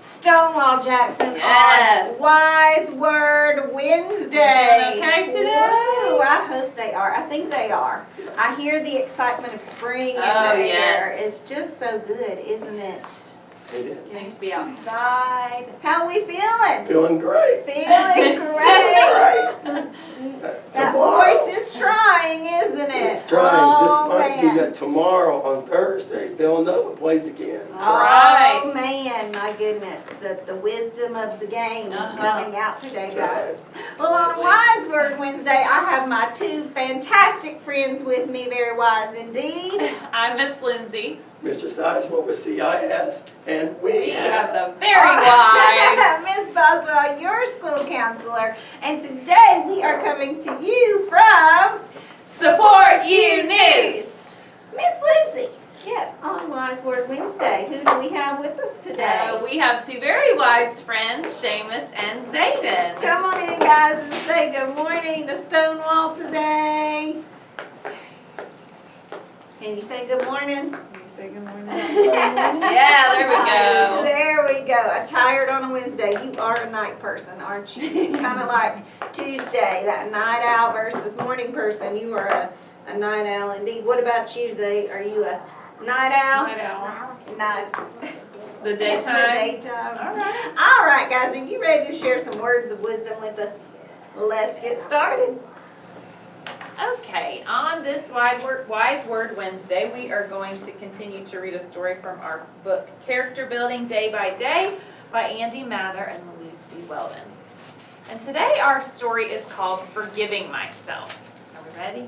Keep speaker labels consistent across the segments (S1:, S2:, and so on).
S1: Stonewall Jackson
S2: Yes.
S1: on Wise Word Wednesday.
S2: Doing okay today?
S1: Woo, I hope they are. I think they are. I hear the excitement of spring in the air.
S2: Yes.
S1: It's just so good, isn't it?
S3: It is.
S2: Getting to be outside.
S1: How we feeling?
S3: Feeling great.
S1: Feeling great. That
S3: Tomorrow.
S1: voice is trying, isn't it?
S3: It's trying.
S1: Oh,
S3: Just mind you
S1: man.
S3: that tomorrow on Thursday, Villanova plays again. So
S2: Right.
S1: Oh man, my goodness, the wisdom of the game is coming out today, guys. Well, on Wise Word Wednesday, I have my two fantastic friends with me, very wise indeed.
S2: I'm Miss Lindsay.
S3: Mr. Sizemore with CIS, and
S2: We have the very wise.
S1: Miss Boswell, your school counselor, and today we are coming to you from
S2: Support You News.
S1: Miss Lindsay.
S2: Yes.
S1: On Wise Word Wednesday, who do we have with us today?
S2: We have two very wise friends, Seamus and Zayden.
S1: Come on in, guys, and say good morning to Stonewall today. Can you say good morning?
S2: You say good morning. Yeah, there we go.
S1: There we go. A tired on a Wednesday. You are a night person, aren't you? It's kind of like Tuesday, that night owl versus morning person. You are a night owl indeed. What about you, Zay? Are you a night owl?
S2: Night owl.
S1: Night.
S2: The
S1: The
S2: daytime.
S1: daytime.
S2: All right.
S1: All right, guys. Are you ready to share some words of wisdom with us? Let's get started.
S2: Okay, on this Wise Word Wednesday, we are going to continue to read a story from our book, Character Building Day by Day, by Andy Mather and Louise D. Weldon. And today our story is called Forgiving Myself. Are we ready?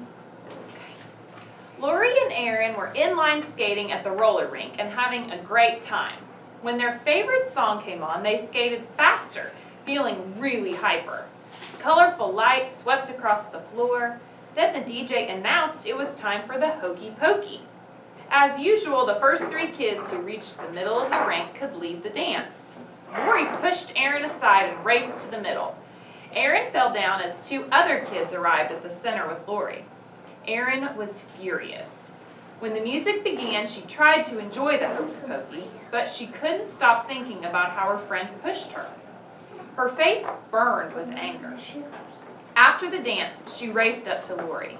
S2: Okay. Lori and Aaron were inline skating at the roller rink and having a great time. When their favorite song came on, they skated faster, feeling really hyper. Colorful lights swept across the floor. Then the DJ announced it was time for the Hokey Pokey. As usual, the first three kids who reached the middle of the rink could lead the dance. Lori pushed Aaron aside and raced to the middle. Aaron fell down as two other kids arrived at the center with Lori. Aaron was furious. When the music began, she tried to enjoy the Hokey Pokey, but she couldn't stop thinking about how her friend pushed her. Her face burned with anger. After the dance, she raced up to Lori.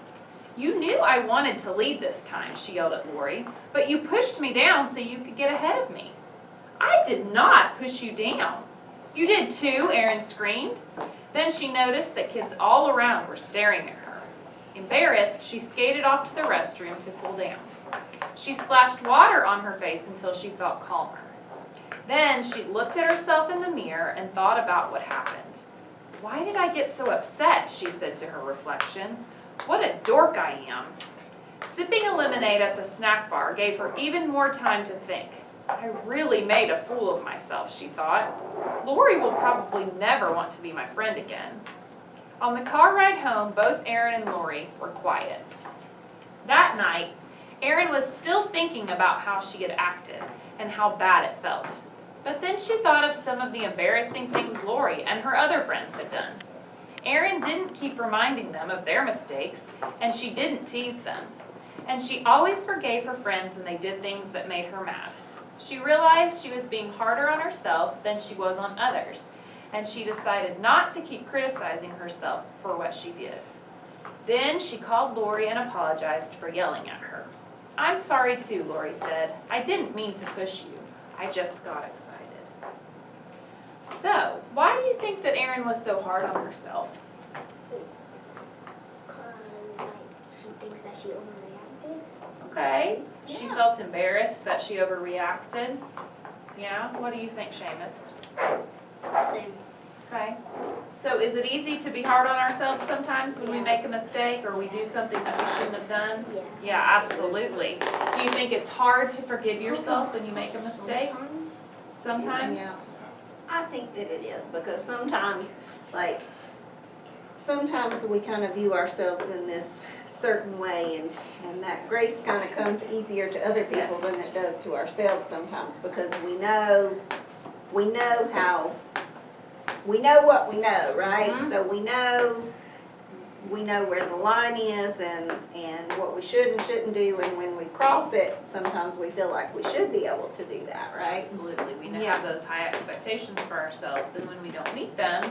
S2: "You knew I wanted to lead this time," she yelled at Lori, "but you pushed me down so you could get ahead of me." "I did not push you down." "You did too," Aaron screamed. Then she noticed that kids all around were staring at her. Embarrassed, she skated off to the restroom to cool down. She splashed water on her face until she felt calmer. Then she looked at herself in the mirror and thought about what happened. "Why did I get so upset?" she said to her reflection. "What a dork I am." Sipping a lemonade at the snack bar gave her even more time to think. "I really made a fool of myself," she thought. "Lori will probably never want to be my friend again." On the car ride home, both Aaron and Lori were quiet. That night, Aaron was still thinking about how she had acted and how bad it felt. But then she thought of some of the embarrassing things Lori and her other friends had done. Aaron didn't keep reminding them of their mistakes, and she didn't tease them. And she always forgave her friends when they did things that made her mad. She realized she was being harder on herself than she was on others, and she decided not to keep criticizing herself for what she did. Then she called Lori and apologized for yelling at her. "I'm sorry too," Lori said. "I didn't mean to push you. I just got excited." So, why do you think that Erin was so hard on herself?
S4: Because she thinks that she overreacted.
S2: Okay. She felt embarrassed that she overreacted. Yeah? What do you think, Seamus?
S4: Same.
S2: Okay. So is it easy to be hard on ourselves sometimes when we make a mistake or we do something that we shouldn't have done?
S4: Yeah.
S2: Yeah, absolutely. Do you think it's hard to forgive yourself when you make a mistake? Sometimes?
S1: Yeah. I think that it is because sometimes we kind of view ourselves in this certain way and that grace kind of comes easier to other people than it does to ourselves sometimes because we know what we know, right?
S2: Mhm.
S1: So we know we know where the line is and what we should and shouldn't do, and when we cross it, sometimes we feel like we should be able to do that, right?
S2: Absolutely, we
S1: Yeah.
S2: have those high expectations for ourselves, and when we don't meet them,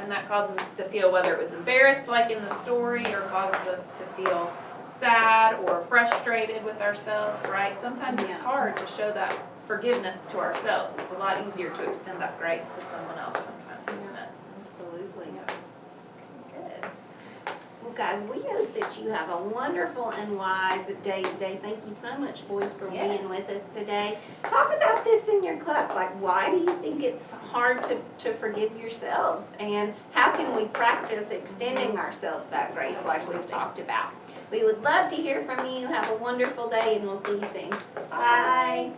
S2: and that causes us to feel whether it was embarrassed like in the story, or causes us to feel sad or frustrated with ourselves, right? Sometimes it's
S1: Yeah.
S2: hard to show that forgiveness to ourselves. It's a lot easier to extend that grace to someone else sometimes, isn't it?
S1: Absolutely.
S2: Good.
S1: Well, guys, we hope that you have a wonderful and wise day today. Thank you so much, boys, for
S2: Yes.
S1: being with us today. Talk about this in your class. Like, why do you think it's hard to forgive yourselves? And how can we practice extending ourselves that grace like we've talked about? We would love to hear from you. Have a wonderful day, and we'll see you soon. Bye.